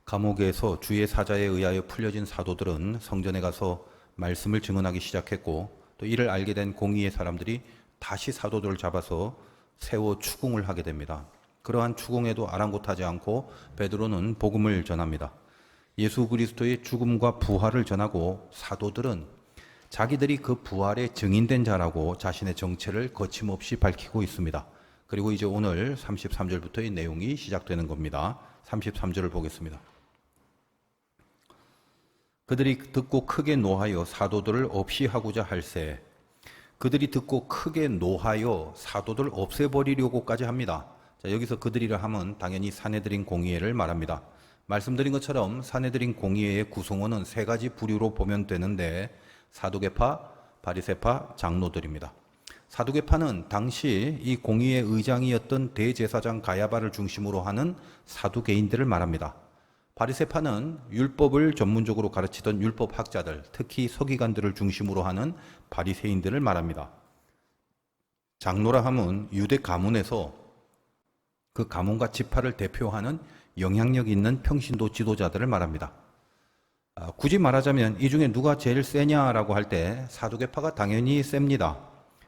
감옥에서 주의 사자에 의하여 풀려진 사도들은 성전에 가서 말씀을 증언하기 시작했고, 또 이를 알게 된 공의의 사람들이 다시 사도들을 잡아서 세워 추궁을 하게 됩니다. 그러한 추궁에도 아랑곳하지 않고 베드로는 복음을 전합니다. 예수 그리스도의 죽음과 부활을 전하고 사도들은 자기들이 그 부활의 증인된 자라고 자신의 정체를 거침없이 밝히고 있습니다. 그리고 이제 오늘 33절부터의 내용이 시작되는 겁니다. 33절을 보겠습니다. 그들이 듣고 크게 노하여 사도들을 없이 하고자 할세. 그들이 듣고 크게 노하여 사도들을 없애버리려고까지 합니다. 자, 여기서 그들이라 하면 당연히 산헤드린 공의회를 말합니다. 말씀드린 것처럼 산헤드린 공의회의 구성원은 세 가지 부류로 보면 되는데 사두개파, 바리새파, 장로들입니다. 사두개파는 당시 이 공의회 의장이었던 대제사장 가야바를 중심으로 하는 사두개인들을 말합니다. 바리새파는 율법을 전문적으로 가르치던 율법학자들, 특히 서기관들을 중심으로 하는 바리새인들을 말합니다. 장로라 함은 유대 가문에서 그 가문과 지파를 대표하는 영향력 있는 평신도 지도자들을 말합니다. 굳이 말하자면 이 중에 누가 제일 세냐라고 할 때 사두개파가 당연히 셉니다.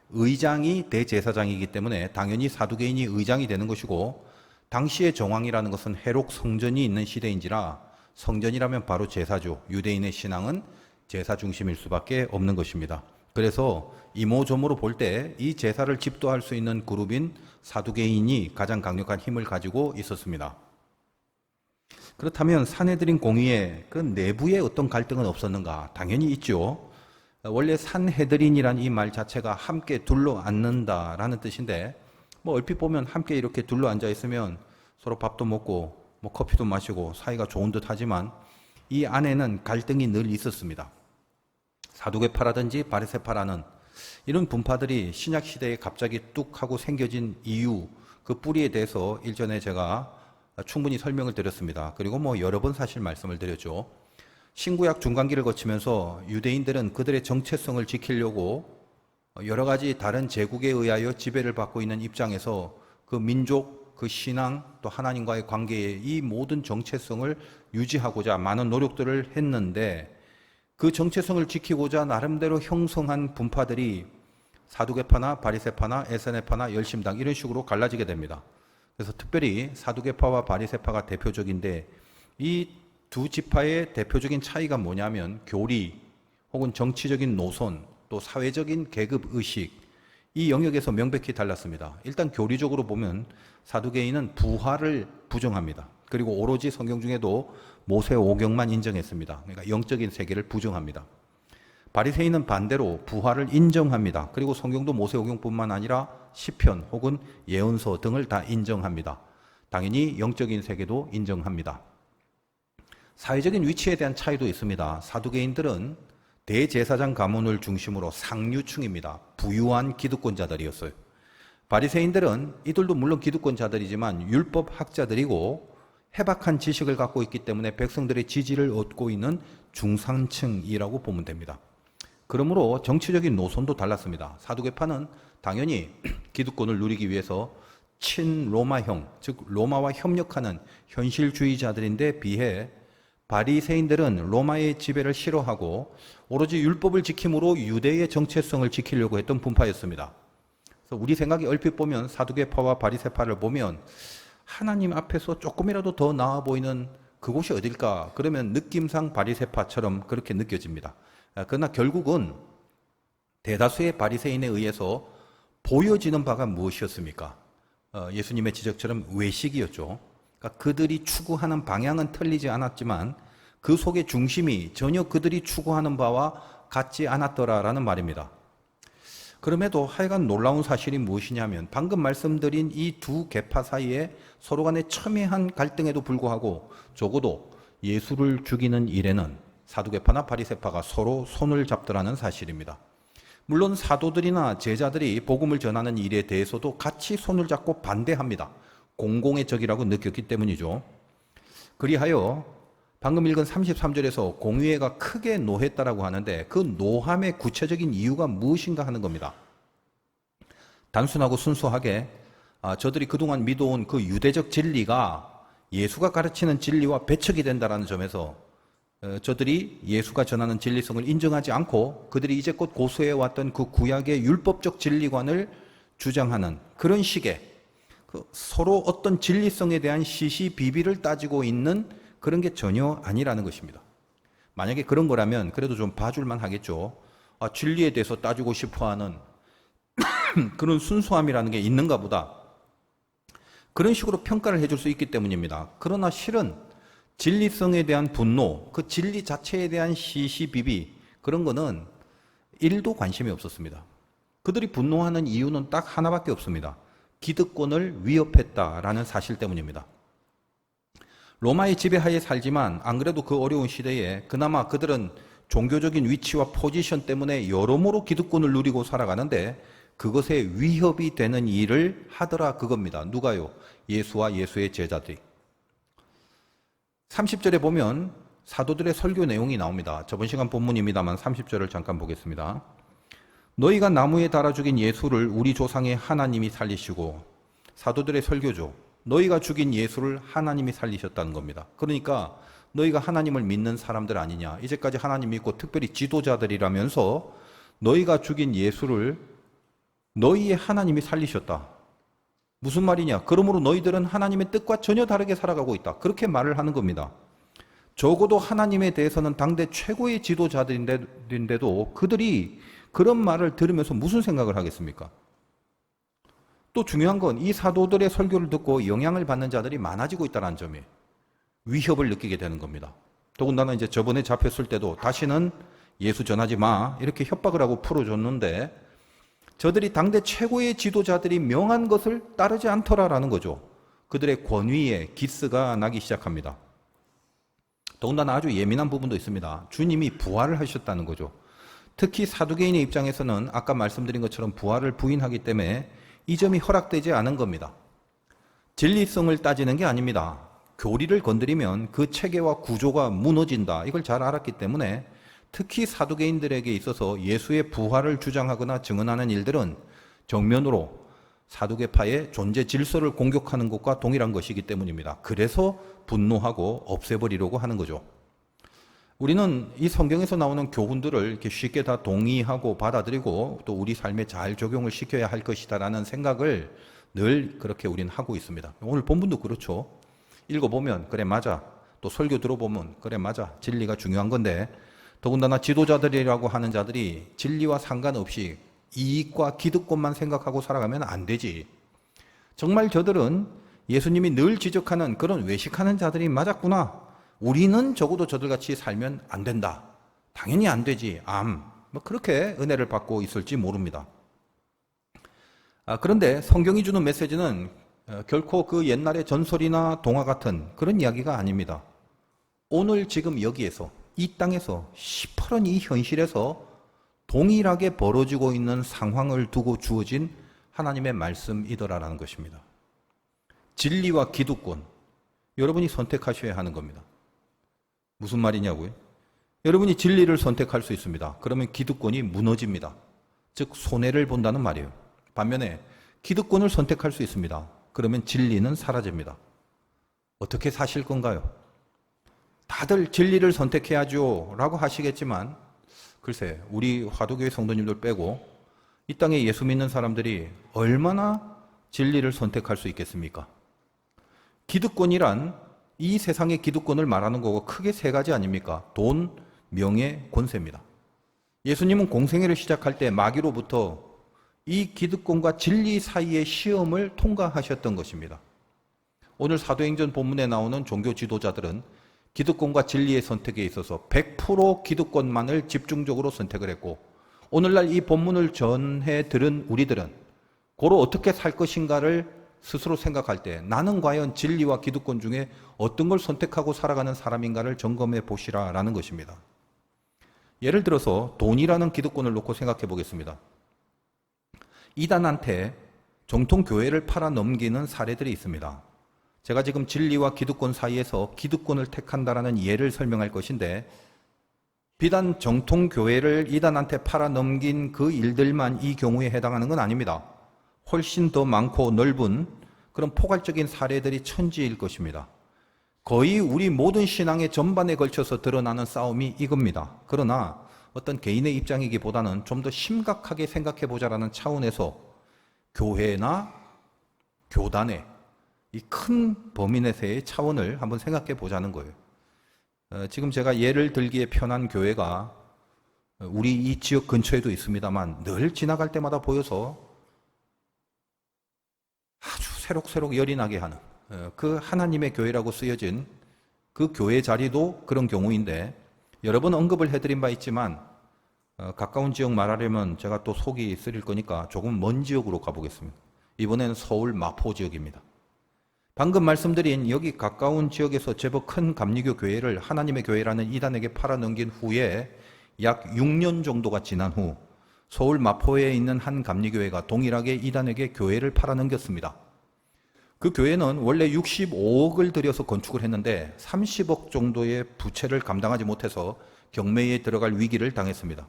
의장이 대제사장이기 때문에 당연히 사두개인이 의장이 되는 것이고, 당시의 정황이라는 것은 해록 성전이 있는 시대인지라 성전이라면 바로 제사죠. 유대인의 신앙은 제사 중심일 수밖에 없는 것입니다. 그래서 이모저모로 볼 때 이 제사를 집도할 수 있는 그룹인 사두개인이 가장 강력한 힘을 가지고 있었습니다. 그렇다면 산헤드린 공의회 그 내부에 어떤 갈등은 없었는가? 당연히 있죠. 원래 산헤드린이란 이 말 자체가 함께 둘러앉는다라는 뜻인데, 얼핏 보면 함께 이렇게 둘러앉아 있으면 서로 밥도 먹고 커피도 마시고 사이가 좋은 듯 하지만 이 안에는 갈등이 늘 있었습니다. 사두개파라든지 바리새파라는 이런 분파들이 신약 시대에 갑자기 뚝 하고 생겨진 이유, 그 뿌리에 대해서 일전에 제가 충분히 설명을 드렸습니다. 그리고 여러 번 사실 말씀을 드렸죠. 신구약 중간기를 거치면서 유대인들은 그들의 정체성을 지키려고 여러 가지 다른 제국에 의하여 지배를 받고 있는 입장에서 그 민족, 그 신앙, 또 하나님과의 관계의 이 모든 정체성을 유지하고자 많은 노력들을 했는데, 그 정체성을 지키고자 나름대로 형성한 분파들이 사두개파나 바리새파나 에세네파나 열심당 이런 식으로 갈라지게 됩니다. 그래서 특별히 사두개파와 바리새파가 대표적인데, 이 두 지파의 대표적인 차이가 뭐냐면 교리 혹은 정치적인 노선, 또 사회적인 계급 의식, 이 영역에서 명백히 달랐습니다. 일단 교리적으로 보면 사두개인은 부활을 부정합니다. 그리고 오로지 성경 중에도 모세 오경만 인정했습니다. 그러니까 영적인 세계를 부정합니다. 바리새인은 반대로 부활을 인정합니다. 그리고 성경도 모세 오경뿐만 아니라 시편 혹은 예언서 등을 다 인정합니다. 당연히 영적인 세계도 인정합니다. 사회적인 위치에 대한 차이도 있습니다. 사두개인들은 대제사장 가문을 중심으로 상류층입니다. 부유한 기득권자들이었어요. 바리새인들은 이들도 물론 기득권자들이지만 율법학자들이고 해박한 지식을 갖고 있기 때문에 백성들의 지지를 얻고 있는 중산층이라고 보면 됩니다. 그러므로 정치적인 노선도 달랐습니다. 사두개파는 당연히 기득권을 누리기 위해서 친로마형, 즉 로마와 협력하는 현실주의자들인데 비해 바리새인들은 로마의 지배를 싫어하고 오로지 율법을 지킴으로 유대의 정체성을 지키려고 했던 분파였습니다. 그래서 우리 생각이 얼핏 보면 사두개파와 바리새파를 보면 하나님 앞에서 조금이라도 더 나아 보이는 그곳이 어딜까? 그러면 느낌상 바리새파처럼 그렇게 느껴집니다. 그러나 결국은 대다수의 바리새인에 의해서 보여지는 바가 무엇이었습니까? 예수님의 지적처럼 외식이었죠. 그러니까 그들이 추구하는 방향은 틀리지 않았지만 그 속의 중심이 전혀 그들이 추구하는 바와 같지 않았더라라는 말입니다. 그럼에도 하여간 놀라운 사실이 무엇이냐면 방금 말씀드린 이 두 계파 사이에 서로 간의 첨예한 갈등에도 불구하고 적어도 예수를 죽이는 일에는 사두개파나 바리새파가 서로 손을 잡더라는 사실입니다. 물론 사도들이나 제자들이 복음을 전하는 일에 대해서도 같이 손을 잡고 반대합니다. 공공의 적이라고 느꼈기 때문이죠. 그리하여 방금 읽은 33절에서 공의회가 크게 노했다라고 하는데 그 노함의 구체적인 이유가 무엇인가 하는 겁니다. 단순하고 순수하게 저들이 그동안 믿어온 그 유대적 진리가 예수가 가르치는 진리와 배척이 된다는 점에서 저들이 예수가 전하는 진리성을 인정하지 않고 그들이 이제껏 고수해왔던 그 구약의 율법적 진리관을 주장하는 그런 식의 서로 어떤 진리성에 대한 시시비비를 따지고 있는 그런 게 전혀 아니라는 것입니다. 만약에 그런 거라면 그래도 좀 봐줄만 하겠죠. 진리에 대해서 따지고 싶어하는 그런 순수함이라는 게 있는가 보다. 그런 식으로 평가를 해줄 수 있기 때문입니다. 그러나 실은 진리성에 대한 분노, 그 진리 자체에 대한 시시비비, 그런 거는 1도 관심이 없었습니다. 그들이 분노하는 이유는 딱 하나밖에 없습니다. 기득권을 위협했다라는 사실 때문입니다. 로마의 지배하에 살지만 안 그래도 그 어려운 시대에 그나마 그들은 종교적인 위치와 포지션 때문에 여러모로 기득권을 누리고 살아가는데 그것에 위협이 되는 일을 하더라 그겁니다. 누가요? 예수와 예수의 제자들이. 30절에 보면 사도들의 설교 내용이 나옵니다. 저번 시간 본문입니다만 30절을 잠깐 보겠습니다. 너희가 나무에 달아 죽인 예수를 우리 조상의 하나님이 살리시고, 사도들의 설교죠. 너희가 죽인 예수를 하나님이 살리셨다는 겁니다. 그러니까 너희가 하나님을 믿는 사람들 아니냐, 이제까지 하나님 믿고 특별히 지도자들이라면서 너희가 죽인 예수를 너희의 하나님이 살리셨다. 무슨 말이냐? 그러므로 너희들은 하나님의 뜻과 전혀 다르게 살아가고 있다. 그렇게 말을 하는 겁니다. 적어도 하나님에 대해서는 당대 최고의 지도자들인데도 그들이 그런 말을 들으면서 무슨 생각을 하겠습니까? 또 중요한 건 이 사도들의 설교를 듣고 영향을 받는 자들이 많아지고 있다는 점이 위협을 느끼게 되는 겁니다. 더군다나 이제 저번에 잡혔을 때도 다시는 예수 전하지 마 이렇게 협박을 하고 풀어줬는데 저들이 당대 최고의 지도자들이 명한 것을 따르지 않더라라는 거죠. 그들의 권위에 기스가 나기 시작합니다. 더군다나 아주 예민한 부분도 있습니다. 주님이 부활을 하셨다는 거죠. 특히 사두개인의 입장에서는 아까 말씀드린 것처럼 부활을 부인하기 때문에 이 점이 허락되지 않은 겁니다. 진리성을 따지는 게 아닙니다. 교리를 건드리면 그 체계와 구조가 무너진다. 이걸 잘 알았기 때문에 특히 사두개인들에게 있어서 예수의 부활을 주장하거나 증언하는 일들은 정면으로 사두개파의 존재 질서를 공격하는 것과 동일한 것이기 때문입니다. 그래서 분노하고 없애버리려고 하는 거죠. 우리는 이 성경에서 나오는 교훈들을 이렇게 쉽게 다 동의하고 받아들이고 또 우리 삶에 잘 적용을 시켜야 할 것이다라는 생각을 늘 그렇게 우리는 하고 있습니다. 오늘 본문도 그렇죠. 읽어보면 그래 맞아. 또 설교 들어보면 그래 맞아. 진리가 중요한 건데 더군다나 지도자들이라고 하는 자들이 진리와 상관없이 이익과 기득권만 생각하고 살아가면 안 되지. 정말 저들은 예수님이 늘 지적하는 그런 외식하는 자들이 맞았구나. 우리는 적어도 저들같이 살면 안 된다. 당연히 안 되지. 뭐 그렇게 은혜를 받고 있을지 모릅니다. 그런데 성경이 주는 메시지는 결코 그 옛날의 전설이나 동화 같은 그런 이야기가 아닙니다. 오늘 지금 여기에서 이 땅에서 시퍼런 이 현실에서 동일하게 벌어지고 있는 상황을 두고 주어진 하나님의 말씀이더라라는 것입니다. 진리와 기득권, 여러분이 선택하셔야 하는 겁니다. 무슨 말이냐고요? 여러분이 진리를 선택할 수 있습니다. 그러면 기득권이 무너집니다. 즉 손해를 본다는 말이에요. 반면에 기득권을 선택할 수 있습니다. 그러면 진리는 사라집니다. 어떻게 사실 건가요? 다들 진리를 선택해야죠 라고 하시겠지만 글쎄 우리 화도교회 성도님들 빼고 이 땅에 예수 믿는 사람들이 얼마나 진리를 선택할 수 있겠습니까? 기득권이란 이 세상의 기득권을 말하는 거고 크게 세 가지 아닙니까? 돈, 명예, 권세입니다. 예수님은 공생애를 시작할 때 마귀로부터 이 기득권과 진리 사이의 시험을 통과하셨던 것입니다. 오늘 사도행전 본문에 나오는 종교 지도자들은 기득권과 진리의 선택에 있어서 100% 기득권만을 집중적으로 선택을 했고 오늘날 이 본문을 전해 들은 우리들은 고로 어떻게 살 것인가를 스스로 생각할 때 나는 과연 진리와 기득권 중에 어떤 걸 선택하고 살아가는 사람인가를 점검해 보시라라는 것입니다. 예를 들어서 돈이라는 기득권을 놓고 생각해 보겠습니다. 이단한테 정통 교회를 팔아 넘기는 사례들이 있습니다. 제가 지금 진리와 기득권 사이에서 기득권을 택한다라는 예를 설명할 것인데 비단 정통 교회를 이단한테 팔아 넘긴 그 일들만 이 경우에 해당하는 건 아닙니다. 훨씬 더 많고 넓은 그런 포괄적인 사례들이 천지일 것입니다. 거의 우리 모든 신앙의 전반에 걸쳐서 드러나는 싸움이 이겁니다. 그러나 어떤 개인의 입장이기보다는 좀 더 심각하게 생각해 보자라는 차원에서 교회나 교단의 이 큰 범위 내세의 차원을 한번 생각해 보자는 거예요. 지금 제가 예를 들기에 편한 교회가 우리 이 지역 근처에도 있습니다만 늘 지나갈 때마다 보여서 아주 새록새록 열이 나게 하는 그 하나님의 교회라고 쓰여진 그 교회 자리도 그런 경우인데, 여러 번 언급을 해드린 바 있지만 가까운 지역 말하려면 제가 또 속이 쓰릴 거니까 조금 먼 지역으로 가보겠습니다. 이번에는 서울 마포 지역입니다. 방금 말씀드린 여기 가까운 지역에서 제법 큰 감리교 교회를 하나님의 교회라는 이단에게 팔아넘긴 후에 약 6년 정도가 지난 후 서울 마포에 있는 한 감리교회가 동일하게 이단에게 교회를 팔아넘겼습니다. 그 교회는 원래 65억을 들여서 건축을 했는데 30억 정도의 부채를 감당하지 못해서 경매에 들어갈 위기를 당했습니다.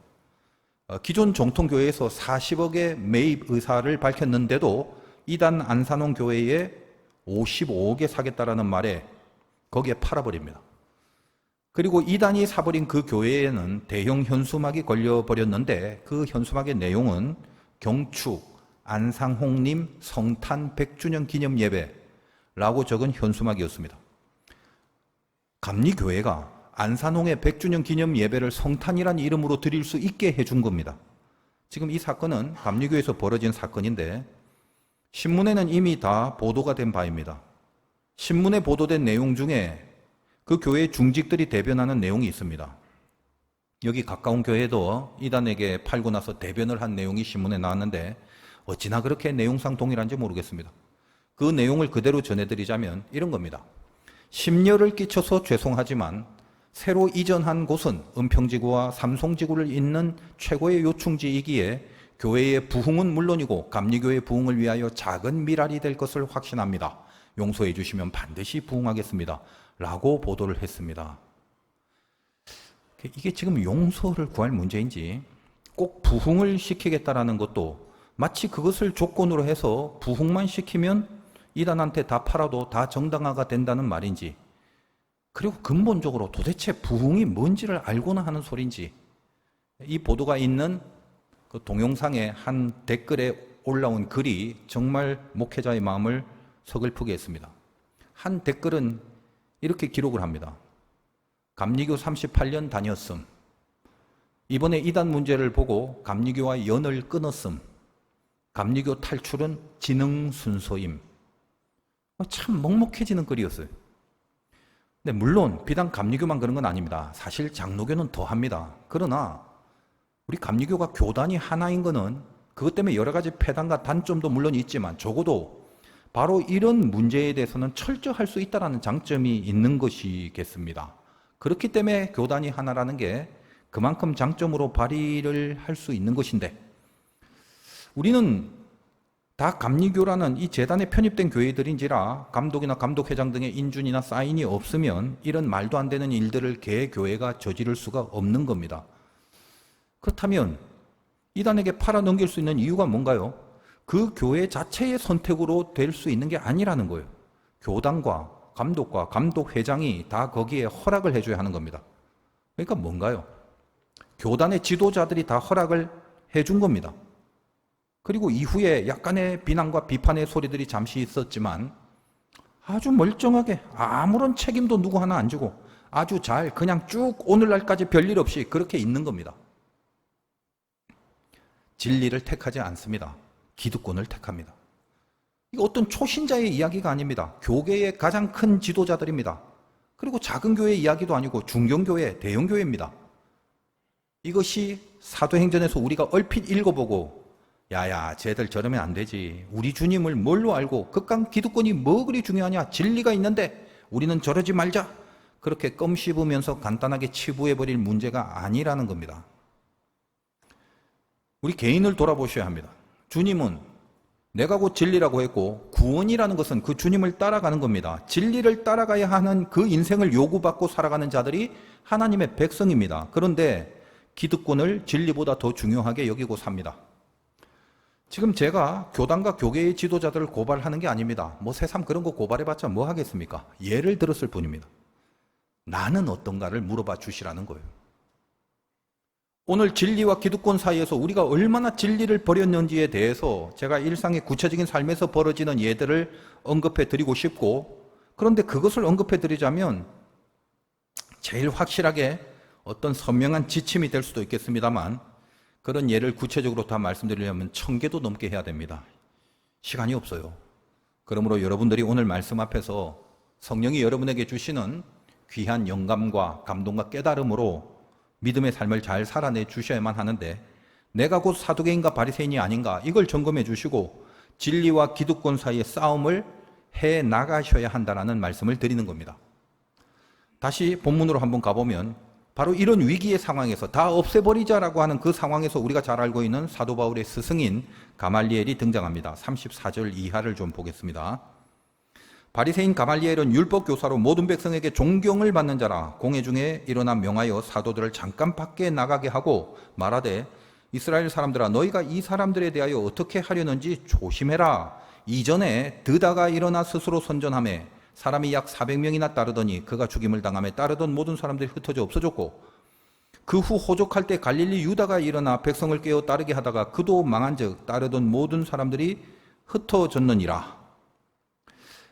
기존 정통교회에서 40억의 매입 의사를 밝혔는데도 이단 안산홍 교회에 55억에 사겠다라는 말에 거기에 팔아버립니다. 그리고 이단이 사버린 그 교회에는 대형 현수막이 걸려버렸는데 그 현수막의 내용은 경축, 안상홍님 성탄 100주년 기념 예배라고 적은 현수막이었습니다. 감리교회가 안산홍의 100주년 기념 예배를 성탄이란 이름으로 드릴 수 있게 해준 겁니다. 지금 이 사건은 감리교회에서 벌어진 사건인데 신문에는 이미 다 보도가 된 바입니다. 신문에 보도된 내용 중에 그 교회 중직들이 대변하는 내용이 있습니다. 여기 가까운 교회도 이단에게 팔고 나서 대변을 한 내용이 신문에 나왔는데 어찌나 그렇게 내용상 동일한지 모르겠습니다. 그 내용을 그대로 전해드리자면 이런 겁니다. 심려를 끼쳐서 죄송하지만 새로 이전한 곳은 은평지구와 삼송지구를 잇는 최고의 요충지이기에 교회의 부흥은 물론이고 감리교의 부흥을 위하여 작은 미랄이 될 것을 확신합니다. 용서해 주시면 반드시 부흥하겠습니다. 라고 보도를 했습니다. 이게 지금 용서를 구할 문제인지 꼭 부흥을 시키겠다라는 것도 마치 그것을 조건으로 해서 부흥만 시키면 이단한테 다 팔아도 다 정당화가 된다는 말인지, 그리고 근본적으로 도대체 부흥이 뭔지를 알고나 하는 소리인지, 이 보도가 있는 그 동영상의 한 댓글에 올라온 글이 정말 목회자의 마음을 서글프게 했습니다. 한 댓글은 이렇게 기록을 합니다. 감리교 38년 다녔음. 이번에 이단 문제를 보고 감리교와 연을 끊었음. 감리교 탈출은 지능 순서임. 참 먹먹해지는 글이었어요. 근데 물론 비단 감리교만 그런 건 아닙니다. 사실 장로교는 더합니다. 그러나 우리 감리교가 교단이 하나인 거는 그것 때문에 여러 가지 폐단과 단점도 물론 있지만 적어도 바로 이런 문제에 대해서는 철저할 수 있다는 장점이 있는 것이겠습니다. 그렇기 때문에 교단이 하나라는 게 그만큼 장점으로 발휘를 할 수 있는 것인데, 우리는 다 감리교라는 이 재단에 편입된 교회들인지라 감독이나 감독회장 등의 인준이나 사인이 없으면 이런 말도 안 되는 일들을 개 교회가 저지를 수가 없는 겁니다. 그렇다면 이단에게 팔아넘길 수 있는 이유가 뭔가요? 그 교회 자체의 선택으로 될 수 있는 게 아니라는 거예요. 교단과 감독과 감독회장이 다 거기에 허락을 해줘야 하는 겁니다. 그러니까 뭔가요? 교단의 지도자들이 다 허락을 해준 겁니다. 그리고 이후에 약간의 비난과 비판의 소리들이 잠시 있었지만 아주 멀쩡하게 아무런 책임도 누구 하나 안 지고 아주 잘 그냥 쭉 오늘날까지 별일 없이 그렇게 있는 겁니다. 진리를 택하지 않습니다. 기득권을 택합니다. 이거 어떤 초신자의 이야기가 아닙니다. 교계의 가장 큰 지도자들입니다. 그리고 작은 교회 이야기도 아니고 중견교회, 대형교회입니다. 이것이 사도행전에서 우리가 얼핏 읽어보고 야야 쟤들 저러면 안 되지, 우리 주님을 뭘로 알고 극강 기득권이 뭐 그리 중요하냐, 진리가 있는데 우리는 저러지 말자, 그렇게 껌 씹으면서 간단하게 치부해버릴 문제가 아니라는 겁니다. 우리 개인을 돌아보셔야 합니다. 주님은 내가 곧 진리라고 했고 구원이라는 것은 그 주님을 따라가는 겁니다. 진리를 따라가야 하는 그 인생을 요구받고 살아가는 자들이 하나님의 백성입니다. 그런데 기득권을 진리보다 더 중요하게 여기고 삽니다. 지금 제가 교단과 교계의 지도자들을 고발하는 게 아닙니다. 뭐 새삼 그런 거 고발해봤자 뭐 하겠습니까? 예를 들었을 뿐입니다. 나는 어떤가를 물어봐 주시라는 거예요. 오늘 진리와 기득권 사이에서 우리가 얼마나 진리를 버렸는지에 대해서 제가 일상의 구체적인 삶에서 벌어지는 예들을 언급해 드리고 싶고, 그런데 그것을 언급해 드리자면 제일 확실하게 어떤 선명한 지침이 될 수도 있겠습니다만, 그런 예를 구체적으로 다 말씀드리려면 1000개도 넘게 해야 됩니다. 시간이 없어요. 그러므로 여러분들이 오늘 말씀 앞에서 성령이 여러분에게 주시는 귀한 영감과 감동과 깨달음으로 믿음의 삶을 잘 살아내 주셔야만 하는데, 내가 곧 사두개인가 바리새인이 아닌가 이걸 점검해 주시고 진리와 기득권 사이의 싸움을 해 나가셔야 한다는 말씀을 드리는 겁니다. 다시 본문으로 한번 가보면 바로 이런 위기의 상황에서 다 없애버리자라고 하는 그 상황에서 우리가 잘 알고 있는 사도 바울의 스승인 가말리엘이 등장합니다. 34절 이하를 좀 보겠습니다. 바리새인 가말리엘은 율법 교사로 모든 백성에게 존경을 받는 자라. 공회 중에 일어나 명하여 사도들을 잠깐 밖에 나가게 하고 말하되, 이스라엘 사람들아, 너희가 이 사람들에 대하여 어떻게 하려는지 조심해라. 이전에 드다가 일어나 스스로 선전하며 사람이 약 400명이나 따르더니 그가 죽임을 당하며 따르던 모든 사람들이 흩어져 없어졌고, 그 후 호족할 때 갈릴리 유다가 일어나 백성을 깨어 따르게 하다가 그도 망한즉 따르던 모든 사람들이 흩어졌느니라.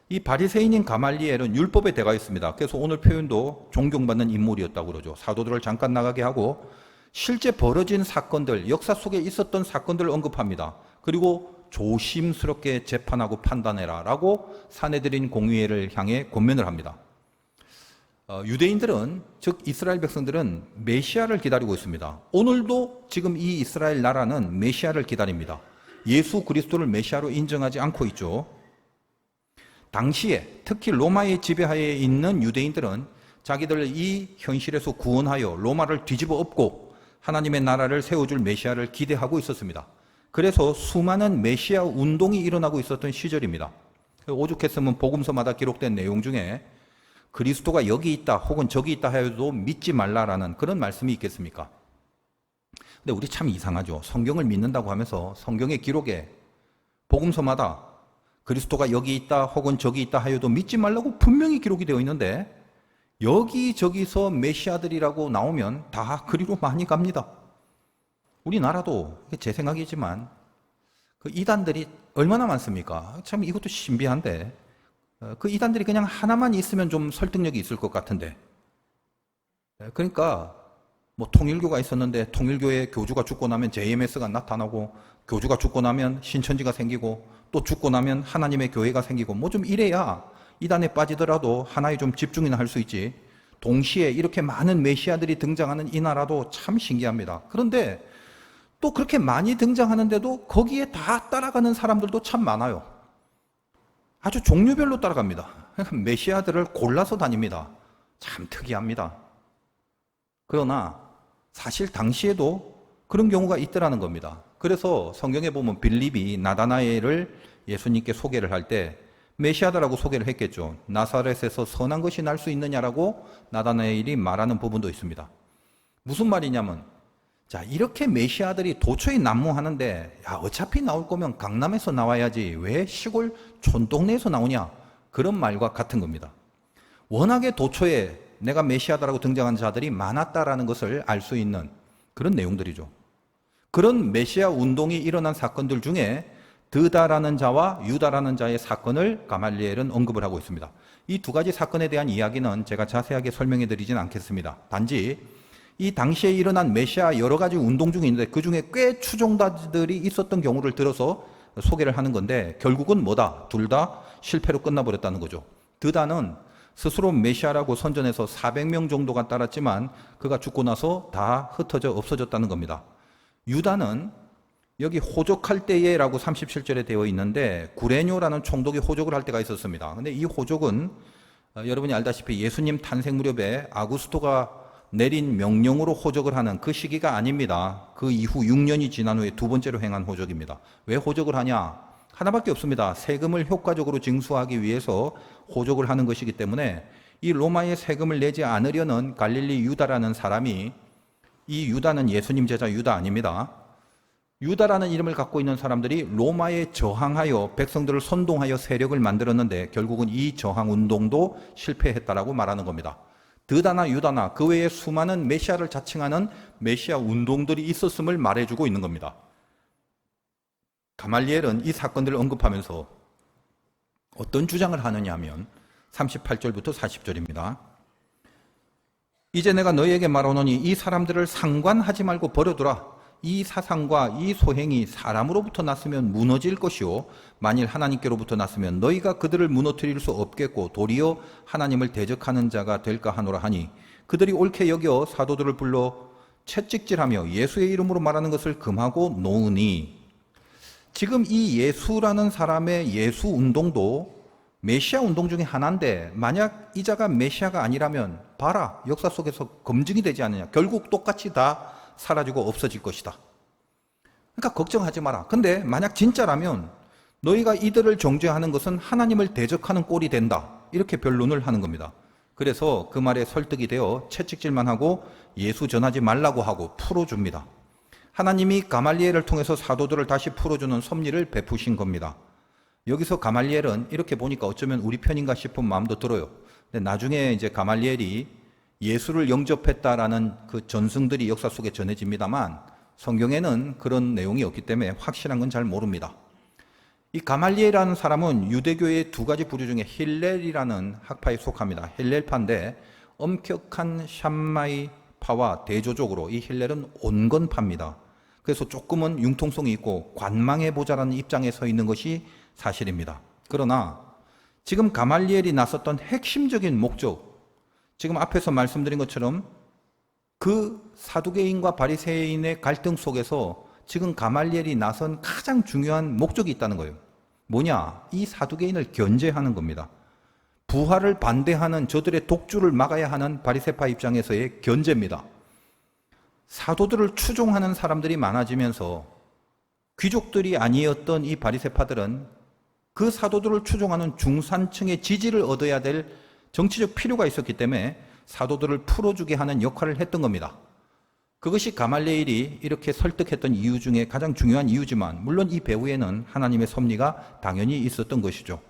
이 바리새인인 가말리엘은 율법의 대가였습니다. 그래서 오늘 표현도 존경받는 인물이었다고 그러죠. 사도들을 잠깐 나가게 하고 실제 벌어진 사건들, 역사 속에 있었던 사건들을 언급합니다. 그리고 조심스럽게 재판하고 판단해라 라고 사내들인 공의회를 향해 권면을 합니다. 유대인들은, 즉 이스라엘 백성들은 메시아를 기다리고 있습니다. 오늘도 지금 이 이스라엘 나라는 메시아를 기다립니다. 예수 그리스도를 메시아로 인정하지 않고 있죠. 당시에 특히 로마의 지배하에 있는 유대인들은 자기들을 이 현실에서 구원하여 로마를 뒤집어 엎고 하나님의 나라를 세워줄 메시아를 기대하고 있었습니다. 그래서 수많은 메시아 운동이 일어나고 있었던 시절입니다. 오죽했으면 복음서마다 기록된 내용 중에 그리스도가 여기 있다 혹은 저기 있다 해도 믿지 말라라는 그런 말씀이 있겠습니까? 근데 우리 참 이상하죠. 성경을 믿는다고 하면서 성경의 기록에 복음서마다 그리스도가 여기 있다 혹은 저기 있다 하여도 믿지 말라고 분명히 기록이 되어 있는데, 여기저기서 메시아들이라고 나오면 다 그리로 많이 갑니다. 우리나라도 제 생각이지만 그 이단들이 얼마나 많습니까? 참 이것도 신비한데, 그 이단들이 그냥 하나만 있으면 좀 설득력이 있을 것 같은데, 그러니까 뭐 통일교가 있었는데 통일교의 교주가 죽고 나면 JMS가 나타나고, 교주가 죽고 나면 신천지가 생기고, 또 죽고 나면 하나님의 교회가 생기고, 뭐 좀 이래야 이단에 빠지더라도 하나에 좀 집중이나 할 수 있지. 동시에 이렇게 많은 메시아들이 등장하는 이 나라도 참 신기합니다. 그런데 또 그렇게 많이 등장하는데도 거기에 다 따라가는 사람들도 참 많아요. 아주 종류별로 따라갑니다. 메시아들을 골라서 다닙니다. 참 특이합니다. 그러나 사실 당시에도 그런 경우가 있더라는 겁니다. 그래서 성경에 보면 빌립이 나다나엘을 예수님께 소개를 할 때 메시아다라고 소개를 했겠죠. 나사렛에서 선한 것이 날 수 있느냐라고 나다나엘이 말하는 부분도 있습니다. 무슨 말이냐면, 자, 이렇게 메시아들이 도처에 난무하는데, 야, 어차피 나올 거면 강남에서 나와야지 왜 시골 촌동네에서 나오냐, 그런 말과 같은 겁니다. 워낙에 도처에 내가 메시아다라고 등장한 자들이 많았다라는 것을 알 수 있는 그런 내용들이죠. 그런 메시아 운동이 일어난 사건들 중에 드다라는 자와 유다라는 자의 사건을 가말리엘은 언급을 하고 있습니다. 이 두 가지 사건에 대한 이야기는 제가 자세하게 설명해 드리진 않겠습니다. 단지 이 당시에 일어난 메시아 여러 가지 운동 중에 있는데 그 중에 꽤 추종자들이 있었던 경우를 들어서 소개를 하는 건데, 결국은 뭐다? 둘 다 실패로 끝나버렸다는 거죠. 드다는 스스로 메시아라고 선전해서 400명 정도가 따랐지만 그가 죽고 나서 다 흩어져 없어졌다는 겁니다. 유다는 여기 호족할 때에라고 37절에 되어 있는데, 구레뇨라는 총독이 호족을 할 때가 있었습니다. 근데 이 호족은 여러분이 알다시피 예수님 탄생 무렵에 아구스토가 내린 명령으로 호적을 하는 그 시기가 아닙니다. 그 이후 6년이 지난 후에 두 번째로 행한 호적입니다. 왜 호적을 하냐? 하나밖에 없습니다. 세금을 효과적으로 징수하기 위해서 호적을 하는 것이기 때문에 이 로마의 세금을 내지 않으려는 갈릴리 유다라는 사람이, 이 유다는 예수님 제자 유다 아닙니다. 유다라는 이름을 갖고 있는 사람들이 로마에 저항하여 백성들을 선동하여 세력을 만들었는데 결국은 이 저항 운동도 실패했다라고 말하는 겁니다. 드다나 유다나 그 외에 수많은 메시아를 자칭하는 메시아 운동들이 있었음을 말해주고 있는 겁니다. 가말리엘은 이 사건들을 언급하면서 어떤 주장을 하느냐 하면 38절부터 40절입니다. 이제 내가 너희에게 말하노니 이 사람들을 상관하지 말고 버려두라. 이 사상과 이 소행이 사람으로부터 났으면 무너질 것이요 만일 하나님께로부터 났으면 너희가 그들을 무너뜨릴 수 없겠고 도리어 하나님을 대적하는 자가 될까 하노라 하니 그들이 옳게 여겨 사도들을 불러 채찍질하며 예수의 이름으로 말하는 것을 금하고 놓으니. 지금 이 예수라는 사람의 예수 운동도 메시아 운동 중에 하나인데 만약 이 자가 메시아가 아니라면 봐라, 역사 속에서 검증이 되지 않느냐, 결국 똑같이 다 사라지고 없어질 것이다. 그러니까 걱정하지 마라. 근데 만약 진짜라면 너희가 이들을 정죄하는 것은 하나님을 대적하는 꼴이 된다, 이렇게 변론을 하는 겁니다. 그래서 그 말에 설득이 되어 채찍질만 하고 예수 전하지 말라고 하고 풀어줍니다. 하나님이 가말리엘을 통해서 사도들을 다시 풀어주는 섭리를 베푸신 겁니다. 여기서 가말리엘은 이렇게 보니까 어쩌면 우리 편인가 싶은 마음도 들어요. 근데 나중에 이제 가말리엘이 예수를 영접했다라는 그 전승들이 역사 속에 전해집니다만 성경에는 그런 내용이 없기 때문에 확실한 건 잘 모릅니다. 이 가말리엘이라는 사람은 유대교의 두 가지 부류 중에 힐렐이라는 학파에 속합니다. 힐렐파인데 엄격한 샴마이파와 대조적으로 이 힐렐은 온건파입니다. 그래서 조금은 융통성이 있고 관망해보자라는 입장에 서 있는 것이 사실입니다. 그러나 지금 가말리엘이 나섰던 핵심적인 목적, 지금 앞에서 말씀드린 것처럼 그 사두개인과 바리새인의 갈등 속에서 지금 가말리엘이 나선 가장 중요한 목적이 있다는 거예요. 뭐냐? 이 사두개인을 견제하는 겁니다. 부활을 반대하는 저들의 독주를 막아야 하는 바리새파 입장에서의 견제입니다. 사도들을 추종하는 사람들이 많아지면서 귀족들이 아니었던 이 바리새파들은 그 사도들을 추종하는 중산층의 지지를 얻어야 될 정치적 필요가 있었기 때문에 사도들을 풀어주게 하는 역할을 했던 겁니다. 그것이 가말리엘이 이렇게 설득했던 이유 중에 가장 중요한 이유지만 물론 이 배후에는 하나님의 섭리가 당연히 있었던 것이죠.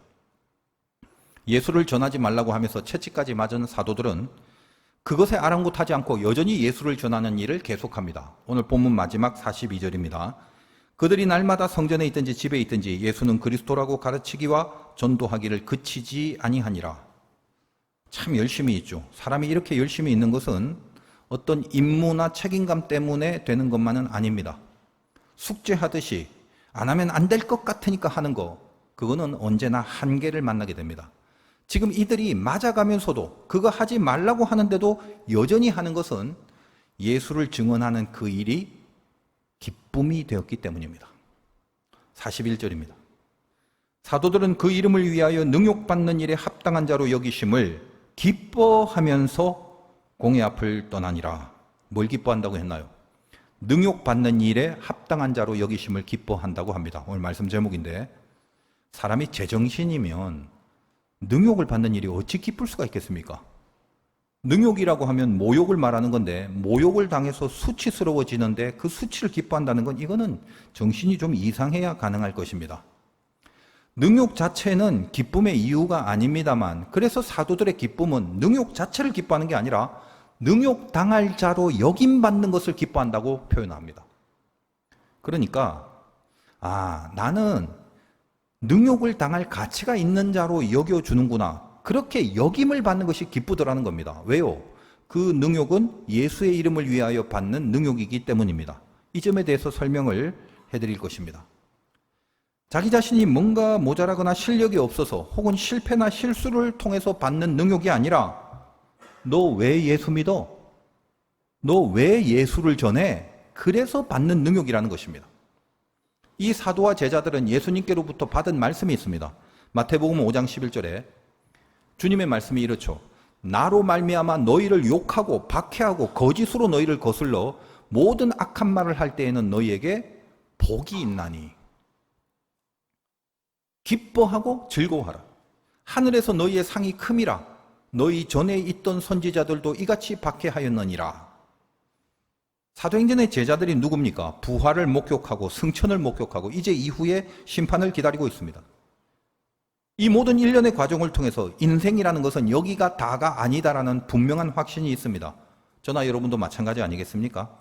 예수를 전하지 말라고 하면서 채찍까지 맞은 사도들은 그것에 아랑곳하지 않고 여전히 예수를 전하는 일을 계속합니다. 오늘 본문 마지막 42절입니다. 그들이 날마다 성전에 있든지 집에 있든지 예수는 그리스도라고 가르치기와 전도하기를 그치지 아니하니라. 참 열심히 있죠. 사람이 이렇게 열심히 있는 것은 어떤 임무나 책임감 때문에 되는 것만은 아닙니다. 숙제하듯이 안 하면 안 될 것 같으니까 하는 거, 그거는 언제나 한계를 만나게 됩니다. 지금 이들이 맞아가면서도 그거 하지 말라고 하는데도 여전히 하는 것은 예수를 증언하는 그 일이 기쁨이 되었기 때문입니다. 41절입니다. 사도들은 그 이름을 위하여 능욕받는 일에 합당한 자로 여기심을 기뻐하면서 공의 앞을 떠나니라. 뭘 기뻐한다고 했나요? 능욕받는 일에 합당한 자로 여기심을 기뻐한다고 합니다. 오늘 말씀 제목인데, 사람이 제정신이면 능욕을 받는 일이 어찌 기쁠 수가 있겠습니까? 능욕이라고 하면 모욕을 말하는 건데 모욕을 당해서 수치스러워지는데 그 수치를 기뻐한다는 건 이거는 정신이 좀 이상해야 가능할 것입니다. 능욕 자체는 기쁨의 이유가 아닙니다만 그래서 사도들의 기쁨은 능욕 자체를 기뻐하는 게 아니라 능욕 당할 자로 여김받는 것을 기뻐한다고 표현합니다. 그러니까 나는 능욕을 당할 가치가 있는 자로 여겨주는구나, 그렇게 여김을 받는 것이 기쁘더라는 겁니다. 왜요? 그 능욕은 예수의 이름을 위하여 받는 능욕이기 때문입니다. 이 점에 대해서 설명을 해드릴 것입니다. 자기 자신이 뭔가 모자라거나 실력이 없어서 혹은 실패나 실수를 통해서 받는 능욕이 아니라 너 왜 예수 믿어? 너 왜 예수를 전해? 그래서 받는 능욕이라는 것입니다. 이 사도와 제자들은 예수님께로부터 받은 말씀이 있습니다. 마태복음 5장 11절에 주님의 말씀이 이렇죠. 나로 말미암아 너희를 욕하고 박해하고 거짓으로 너희를 거슬러 모든 악한 말을 할 때에는 너희에게 복이 있나니 기뻐하고 즐거워하라. 하늘에서 너희의 상이 큼이라. 너희 전에 있던 선지자들도 이같이 박해하였느니라. 사도행전의 제자들이 누굽니까? 부활을 목격하고 승천을 목격하고 이제 이후에 심판을 기다리고 있습니다. 이 모든 일련의 과정을 통해서 인생이라는 것은 여기가 다가 아니다라는 분명한 확신이 있습니다. 저나 여러분도 마찬가지 아니겠습니까?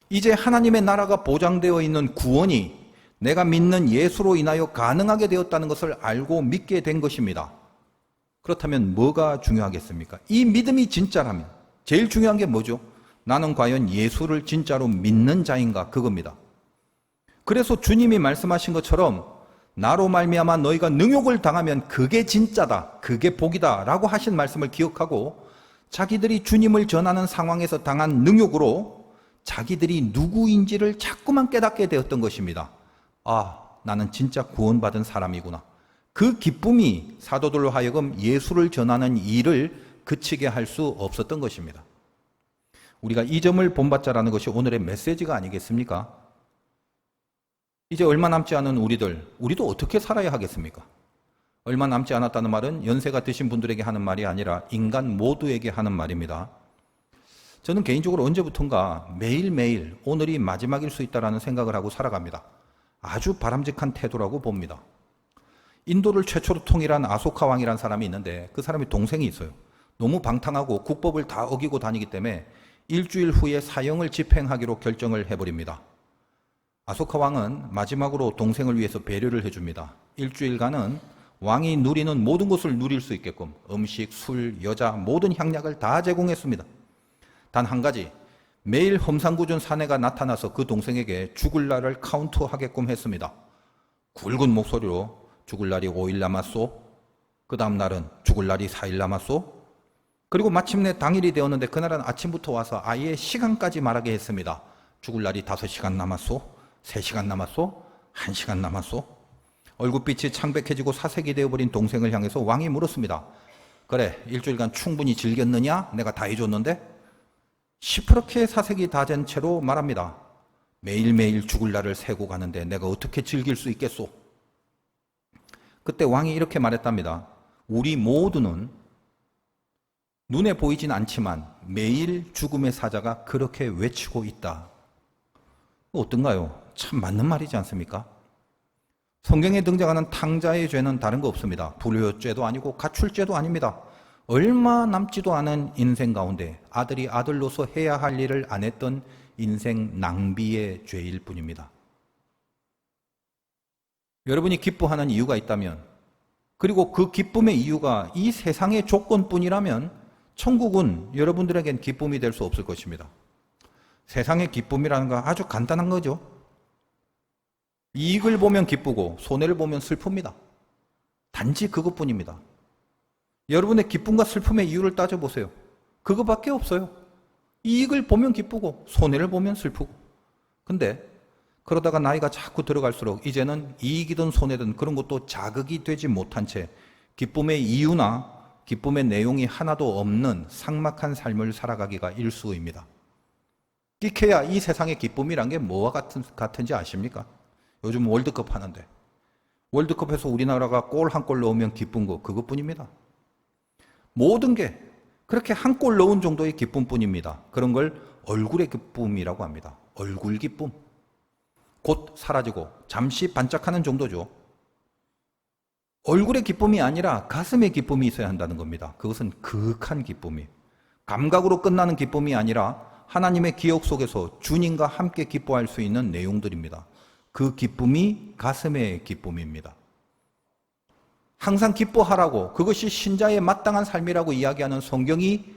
이제 하나님의 나라가 보장되어 있는 구원이 내가 믿는 예수로 인하여 가능하게 되었다는 것을 알고 믿게 된 것입니다. 그렇다면 뭐가 중요하겠습니까? 이 믿음이 진짜라면 제일 중요한 게 뭐죠? 나는 과연 예수를 진짜로 믿는 자인가? 그겁니다. 그래서 주님이 말씀하신 것처럼 나로 말미암아 너희가 능욕을 당하면 그게 진짜다, 그게 복이다 라고 하신 말씀을 기억하고 자기들이 주님을 전하는 상황에서 당한 능욕으로 자기들이 누구인지를 자꾸만 깨닫게 되었던 것입니다. 아, 나는 진짜 구원받은 사람이구나. 그 기쁨이 사도들로 하여금 예수를 전하는 일을 그치게 할 수 없었던 것입니다. 우리가 이 점을 본받자라는 것이 오늘의 메시지가 아니겠습니까? 이제 얼마 남지 않은 우리도 어떻게 살아야 하겠습니까? 얼마 남지 않았다는 말은 연세가 드신 분들에게 하는 말이 아니라 인간 모두에게 하는 말입니다. 저는 개인적으로 언제부턴가 매일매일 오늘이 마지막일 수 있다는 생각을 하고 살아갑니다. 아주 바람직한 태도라고 봅니다. 인도를 최초로 통일한 아소카 왕이라는 사람이 있는데 그 사람이 동생이 있어요. 너무 방탕하고 국법을 다 어기고 다니기 때문에 일주일 후에 사형을 집행하기로 결정을 해버립니다. 아소카 왕은 마지막으로 동생을 위해서 배려를 해줍니다. 일주일간은 왕이 누리는 모든 것을 누릴 수 있게끔 음식, 술, 여자, 모든 향약을 다 제공했습니다. 단 한 가지, 매일 험상궂은 사내가 나타나서 그 동생에게 죽을 날을 카운트하게끔 했습니다. 굵은 목소리로 죽을 날이 5일 남았소? 그 다음 날은 죽을 날이 4일 남았소? 그리고 마침내 당일이 되었는데 그날은 아침부터 와서 아예 시간까지 말하게 했습니다. 죽을 날이 5시간 남았소? 3시간 남았소? 1시간 남았소? 얼굴빛이 창백해지고 사색이 되어버린 동생을 향해서 왕이 물었습니다. 그래, 일주일간 충분히 즐겼느냐? 내가 다 해줬는데? 시퍼렇게 사색이 다 된 채로 말합니다. 매일매일 죽을 날을 세고 가는데 내가 어떻게 즐길 수 있겠소? 그때 왕이 이렇게 말했답니다. 우리 모두는 눈에 보이진 않지만 매일 죽음의 사자가 그렇게 외치고 있다. 어떤가요? 참 맞는 말이지 않습니까? 성경에 등장하는 탕자의 죄는 다른 거 없습니다. 불효죄도 아니고 가출죄도 아닙니다. 얼마 남지도 않은 인생 가운데 아들이 아들로서 해야 할 일을 안 했던 인생 낭비의 죄일 뿐입니다. 여러분이 기뻐하는 이유가 있다면, 그리고 그 기쁨의 이유가 이 세상의 조건뿐이라면 천국은 여러분들에겐 기쁨이 될 수 없을 것입니다. 세상의 기쁨이라는 건 아주 간단한 거죠. 이익을 보면 기쁘고 손해를 보면 슬픕니다. 단지 그것뿐입니다. 여러분의 기쁨과 슬픔의 이유를 따져보세요. 그거밖에 없어요. 이익을 보면 기쁘고 손해를 보면 슬프고. 근데 그러다가 나이가 자꾸 들어갈수록 이제는 이익이든 손해든 그런 것도 자극이 되지 못한 채 기쁨의 이유나 기쁨의 내용이 하나도 없는 삭막한 삶을 살아가기가 일수입니다. 끼케야 이 세상의 기쁨이란 게 뭐와 같은지 아십니까? 요즘 월드컵 하는데 월드컵에서 우리나라가 골 한 골 넣으면 기쁜 거 그것뿐입니다. 모든 게 그렇게 한 골 넣은 정도의 기쁨뿐입니다. 그런 걸 얼굴의 기쁨이라고 합니다. 얼굴 기쁨. 곧 사라지고 잠시 반짝하는 정도죠. 얼굴의 기쁨이 아니라 가슴의 기쁨이 있어야 한다는 겁니다. 그것은 그윽한 기쁨이. 감각으로 끝나는 기쁨이 아니라 하나님의 기억 속에서 주님과 함께 기뻐할 수 있는 내용들입니다. 그 기쁨이 가슴의 기쁨입니다. 항상 기뻐하라고, 그것이 신자의 마땅한 삶이라고 이야기하는 성경이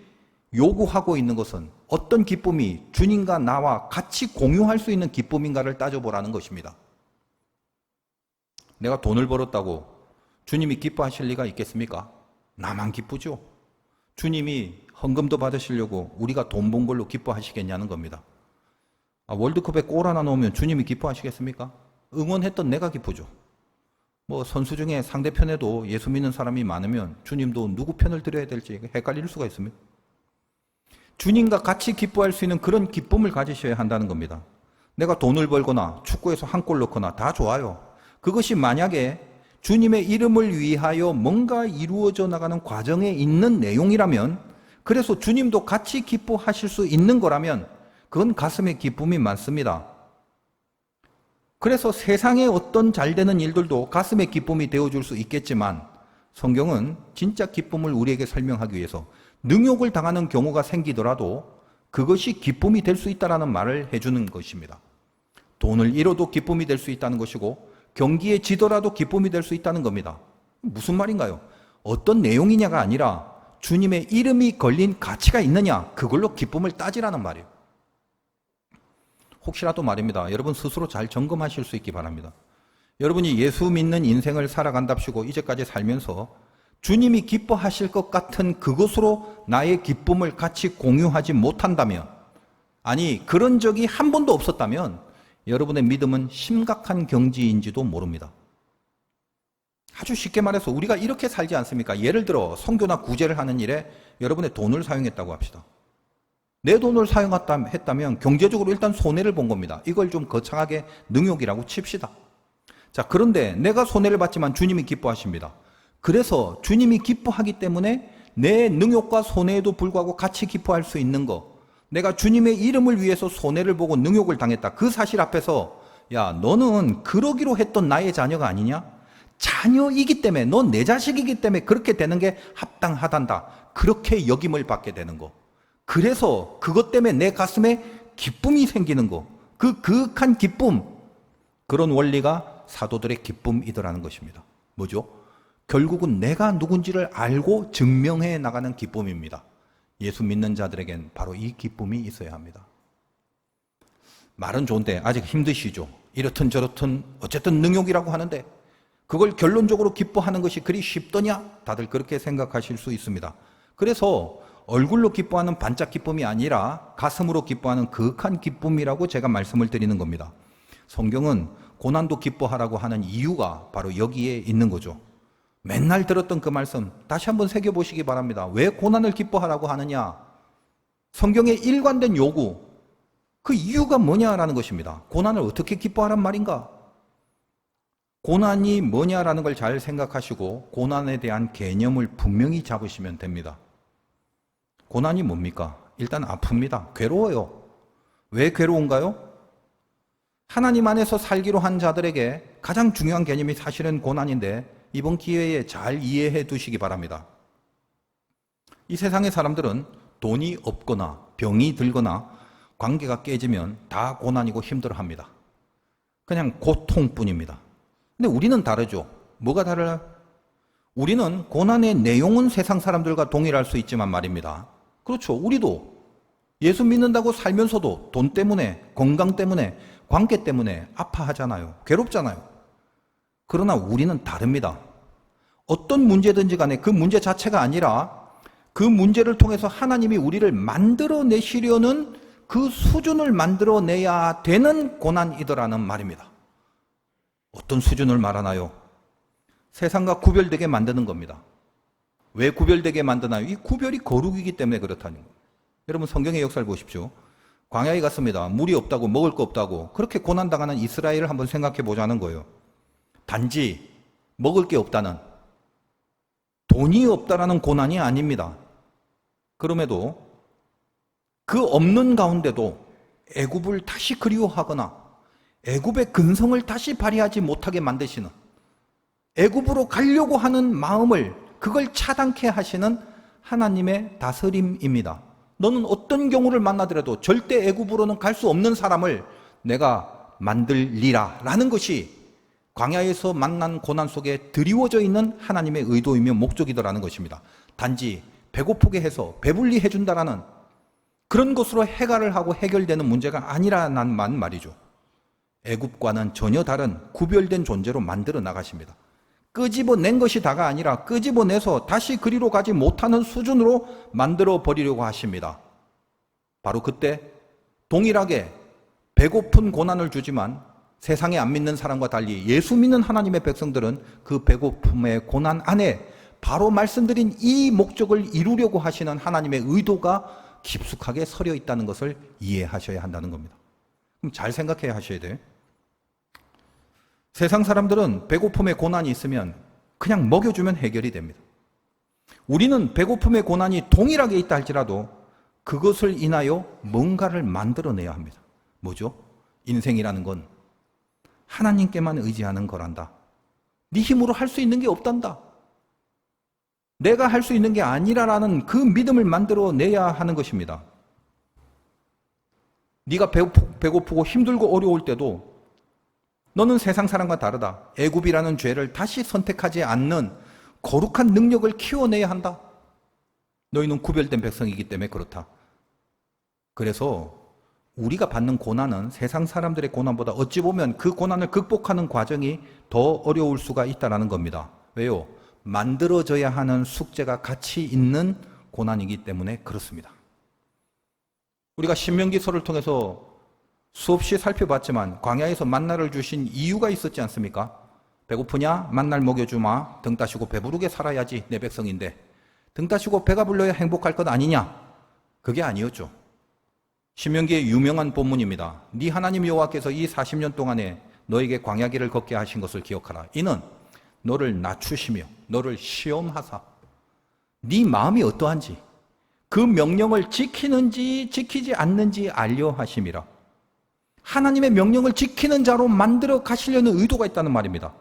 요구하고 있는 것은 어떤 기쁨이 주님과 나와 같이 공유할 수 있는 기쁨인가를 따져보라는 것입니다. 내가 돈을 벌었다고 주님이 기뻐하실 리가 있겠습니까? 나만 기쁘죠. 주님이 헌금도 받으시려고 우리가 돈 번 걸로 기뻐하시겠냐는 겁니다. 월드컵에 골 하나 넣으면 주님이 기뻐하시겠습니까? 응원했던 내가 기쁘죠. 선수 중에 상대편에도 예수 믿는 사람이 많으면 주님도 누구 편을 들어야 될지 헷갈릴 수가 있습니다. 주님과 같이 기뻐할 수 있는 그런 기쁨을 가지셔야 한다는 겁니다. 내가 돈을 벌거나 축구에서 한 골 넣거나 다 좋아요. 그것이 만약에 주님의 이름을 위하여 뭔가 이루어져 나가는 과정에 있는 내용이라면, 그래서 주님도 같이 기뻐하실 수 있는 거라면 그건 가슴에 기쁨이 많습니다. 그래서 세상의 어떤 잘 되는 일들도 가슴의 기쁨이 되어줄 수 있겠지만 성경은 진짜 기쁨을 우리에게 설명하기 위해서 능욕을 당하는 경우가 생기더라도 그것이 기쁨이 될 수 있다는 말을 해주는 것입니다. 돈을 잃어도 기쁨이 될 수 있다는 것이고 경기에 지더라도 기쁨이 될 수 있다는 겁니다. 무슨 말인가요? 어떤 내용이냐가 아니라 주님의 이름이 걸린 가치가 있느냐, 그걸로 기쁨을 따지라는 말이에요. 혹시라도 말입니다. 여러분 스스로 잘 점검하실 수 있기 바랍니다. 여러분이 예수 믿는 인생을 살아간답시고 이제까지 살면서 주님이 기뻐하실 것 같은 그것으로 나의 기쁨을 같이 공유하지 못한다면, 아니 그런 적이 한 번도 없었다면 여러분의 믿음은 심각한 경지인지도 모릅니다. 아주 쉽게 말해서 우리가 이렇게 살지 않습니까? 예를 들어 선교나 구제를 하는 일에 여러분의 돈을 사용했다고 합시다. 내 돈을 사용했다면 경제적으로 일단 손해를 본 겁니다. 이걸 좀 거창하게 능욕이라고 칩시다. 자, 그런데 내가 손해를 봤지만 주님이 기뻐하십니다. 그래서 주님이 기뻐하기 때문에 내 능욕과 손해에도 불구하고 같이 기뻐할 수 있는 거, 내가 주님의 이름을 위해서 손해를 보고 능욕을 당했다, 그 사실 앞에서 야, 너는 그러기로 했던 나의 자녀가 아니냐? 자녀이기 때문에, 넌 내 자식이기 때문에 그렇게 되는 게 합당하단다, 그렇게 여김을 받게 되는 거. 그래서 그것 때문에 내 가슴에 기쁨이 생기는 거, 그 그윽한 기쁨, 그런 원리가 사도들의 기쁨이더라는 것입니다. 뭐죠? 결국은 내가 누군지를 알고 증명해 나가는 기쁨입니다. 예수 믿는 자들에겐 바로 이 기쁨이 있어야 합니다. 말은 좋은데 아직 힘드시죠? 이렇든 저렇든 어쨌든 능욕이라고 하는데 그걸 결론적으로 기뻐하는 것이 그리 쉽더냐? 다들 그렇게 생각하실 수 있습니다. 그래서 얼굴로 기뻐하는 반짝 기쁨이 아니라 가슴으로 기뻐하는 그윽한 기쁨이라고 제가 말씀을 드리는 겁니다. 성경은 고난도 기뻐하라고 하는 이유가 바로 여기에 있는 거죠. 맨날 들었던 그 말씀 다시 한번 새겨보시기 바랍니다. 왜 고난을 기뻐하라고 하느냐? 성경의 일관된 요구, 그 이유가 뭐냐라는 것입니다. 고난을 어떻게 기뻐하란 말인가? 고난이 뭐냐라는 걸 잘 생각하시고 고난에 대한 개념을 분명히 잡으시면 됩니다. 고난이 뭡니까? 일단 아픕니다. 괴로워요. 왜 괴로운가요? 하나님 안에서 살기로 한 자들에게 가장 중요한 개념이 사실은 고난인데 이번 기회에 잘 이해해 두시기 바랍니다. 이 세상의 사람들은 돈이 없거나 병이 들거나 관계가 깨지면 다 고난이고 힘들어합니다. 그냥 고통뿐입니다. 근데 우리는 다르죠. 뭐가 달라요? 우리는 고난의 내용은 세상 사람들과 동일할 수 있지만 말입니다. 그렇죠. 우리도 예수 믿는다고 살면서도 돈 때문에, 건강 때문에, 관계 때문에 아파하잖아요. 괴롭잖아요. 그러나 우리는 다릅니다. 어떤 문제든지 간에 그 문제 자체가 아니라 그 문제를 통해서 하나님이 우리를 만들어내시려는 그 수준을 만들어내야 되는 고난이더라는 말입니다. 어떤 수준을 말하나요? 세상과 구별되게 만드는 겁니다. 왜 구별되게 만드나요? 이 구별이 거룩이기 때문에 그렇다는 거예요. 여러분 성경의 역사를 보십시오. 광야에 갔습니다. 물이 없다고, 먹을 거 없다고 그렇게 고난당하는 이스라엘을 한번 생각해 보자는 거예요. 단지 먹을 게 없다는, 돈이 없다라는 고난이 아닙니다. 그럼에도 그 없는 가운데도 애굽을 다시 그리워하거나 애굽의 근성을 다시 발휘하지 못하게 만드시는, 애굽으로 가려고 하는 마음을, 그걸 차단케 하시는 하나님의 다스림입니다. 너는 어떤 경우를 만나더라도 절대 애굽으로는 갈 수 없는 사람을 내가 만들리라 라는 것이 광야에서 만난 고난 속에 드리워져 있는 하나님의 의도이며 목적이더라는 것입니다. 단지 배고프게 해서 배불리 해준다라는 그런 것으로 해결을 하고 해결되는 문제가 아니라는 말이죠. 애굽과는 전혀 다른 구별된 존재로 만들어 나가십니다. 끄집어낸 것이 다가 아니라 끄집어내서 다시 그리로 가지 못하는 수준으로 만들어 버리려고 하십니다. 바로 그때 동일하게 배고픈 고난을 주지만 세상에 안 믿는 사람과 달리 예수 믿는 하나님의 백성들은 그 배고픔의 고난 안에 바로 말씀드린 이 목적을 이루려고 하시는 하나님의 의도가 깊숙하게 서려 있다는 것을 이해하셔야 한다는 겁니다. 그럼 잘 생각해야 하셔야 돼요. 세상 사람들은 배고픔의 고난이 있으면 그냥 먹여주면 해결이 됩니다. 우리는 배고픔의 고난이 동일하게 있다 할지라도 그것을 인하여 뭔가를 만들어내야 합니다. 뭐죠? 인생이라는 건 하나님께만 의지하는 거란다. 네 힘으로 할 수 있는 게 없단다. 내가 할 수 있는 게 아니라라는 그 믿음을 만들어내야 하는 것입니다. 네가 배고프고 힘들고 어려울 때도 너는 세상 사람과 다르다. 애굽이라는 죄를 다시 선택하지 않는 거룩한 능력을 키워내야 한다. 너희는 구별된 백성이기 때문에 그렇다. 그래서 우리가 받는 고난은 세상 사람들의 고난보다 어찌 보면 그 고난을 극복하는 과정이 더 어려울 수가 있다는 겁니다. 왜요? 만들어져야 하는 숙제가 같이 있는 고난이기 때문에 그렇습니다. 우리가 신명기서를 통해서 수없이 살펴봤지만 광야에서 만나를 주신 이유가 있었지 않습니까? 배고프냐? 만날 먹여주마. 등 따시고 배부르게 살아야지 내 백성인데 등 따시고 배가 불러야 행복할 것 아니냐? 그게 아니었죠. 신명기의 유명한 본문입니다. 네 하나님 여호와께서 이 40년 동안에 너에게 광야길을 걷게 하신 것을 기억하라. 이는 너를 낮추시며 너를 시험하사 네 마음이 어떠한지 그 명령을 지키는지 지키지 않는지 알려 하심이라. 하나님의 명령을 지키는 자로 만들어 가시려는 의도가 있다는 말입니다.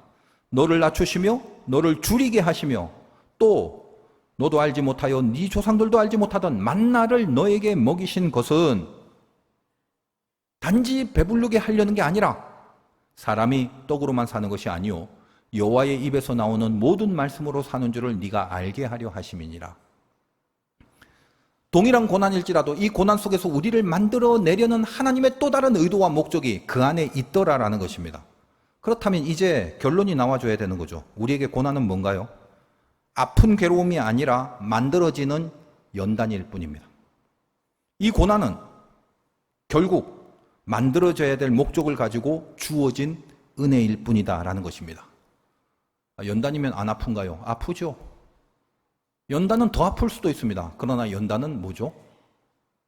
너를 낮추시며 너를 줄이게 하시며 또 너도 알지 못하여 네 조상들도 알지 못하던 만나를 너에게 먹이신 것은 단지 배부르게 하려는 게 아니라 사람이 떡으로만 사는 것이 아니요 여호와의 입에서 나오는 모든 말씀으로 사는 줄을 네가 알게 하려 하심이니라. 동일한 고난일지라도 이 고난 속에서 우리를 만들어내려는 하나님의 또 다른 의도와 목적이 그 안에 있더라라는 것입니다. 그렇다면 이제 결론이 나와줘야 되는 거죠. 우리에게 고난은 뭔가요? 아픈 괴로움이 아니라 만들어지는 연단일 뿐입니다. 이 고난은 결국 만들어져야 될 목적을 가지고 주어진 은혜일 뿐이다라는 것입니다. 연단이면 안 아픈가요? 아프죠. 연단은 더 아플 수도 있습니다. 그러나 연단은 뭐죠?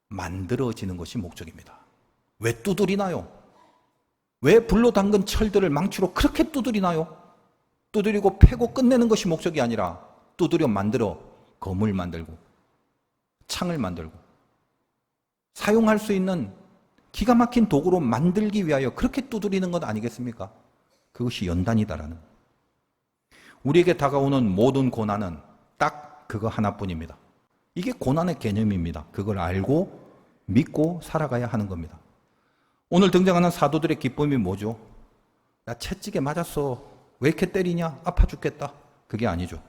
만들어지는 것이 목적입니다. 왜 두드리나요? 왜 불로 담근 철들을 망치로 그렇게 두드리나요? 두드리고 패고 끝내는 것이 목적이 아니라 두드려 만들어 검을 만들고 창을 만들고 사용할 수 있는 기가 막힌 도구로 만들기 위하여 그렇게 두드리는 것 아니겠습니까? 그것이 연단이다라는. 우리에게 다가오는 모든 고난은 딱 그거 하나뿐입니다. 이게 고난의 개념입니다. 그걸 알고 믿고 살아가야 하는 겁니다. 오늘 등장하는 사도들의 기쁨이 뭐죠? 야, 채찍에 맞았어. 왜 이렇게 때리냐? 아파 죽겠다. 그게 아니죠.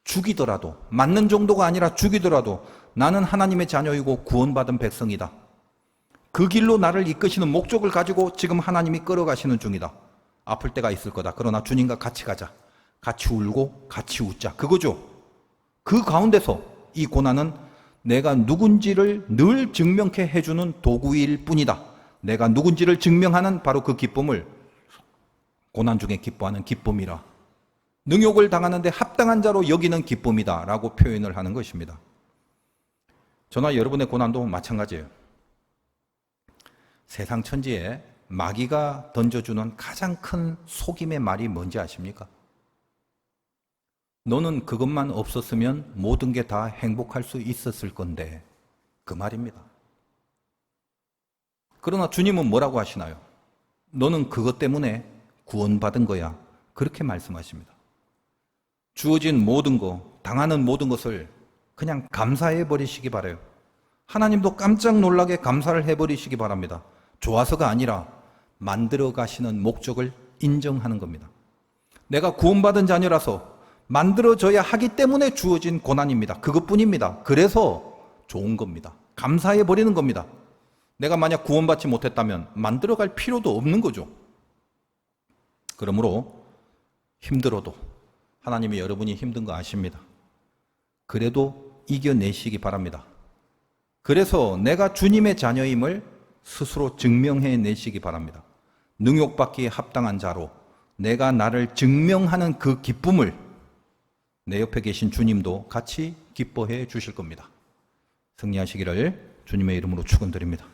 죽이더라도, 맞는 정도가 아니라 죽이더라도 나는 하나님의 자녀이고 구원받은 백성이다. 그 길로 나를 이끄시는 목적을 가지고 지금 하나님이 끌어가시는 중이다. 아플 때가 있을 거다. 그러나 주님과 같이 가자. 같이 울고 같이 웃자. 그거죠. 그 가운데서 이 고난은 내가 누군지를 늘 증명케 해주는 도구일 뿐이다. 내가 누군지를 증명하는 바로 그 기쁨을 고난 중에 기뻐하는 기쁨이라. 능욕을 당하는데 합당한 자로 여기는 기쁨이다 라고 표현을 하는 것입니다. 저나 여러분의 고난도 마찬가지예요. 세상 천지에 마귀가 던져주는 가장 큰 속임의 말이 뭔지 아십니까? 너는 그것만 없었으면 모든 게 다 행복할 수 있었을 건데, 그 말입니다. 그러나 주님은 뭐라고 하시나요? 너는 그것 때문에 구원받은 거야. 그렇게 말씀하십니다. 주어진 모든 거, 당하는 모든 것을 그냥 감사해 버리시기 바라요. 하나님도 깜짝 놀라게 감사를 해버리시기 바랍니다. 좋아서가 아니라 만들어 가시는 목적을 인정하는 겁니다. 내가 구원받은 자녀라서 만들어져야 하기 때문에 주어진 고난입니다. 그것뿐입니다. 그래서 좋은 겁니다. 감사해 버리는 겁니다. 내가 만약 구원받지 못했다면 만들어갈 필요도 없는 거죠. 그러므로 힘들어도 하나님이 여러분이 힘든 거 아십니다. 그래도 이겨내시기 바랍니다. 그래서 내가 주님의 자녀임을 스스로 증명해내시기 바랍니다. 능욕받기에 합당한 자로 내가 나를 증명하는 그 기쁨을 내 옆에 계신 주님도 같이 기뻐해 주실 겁니다. 승리하시기를 주님의 이름으로 축원드립니다.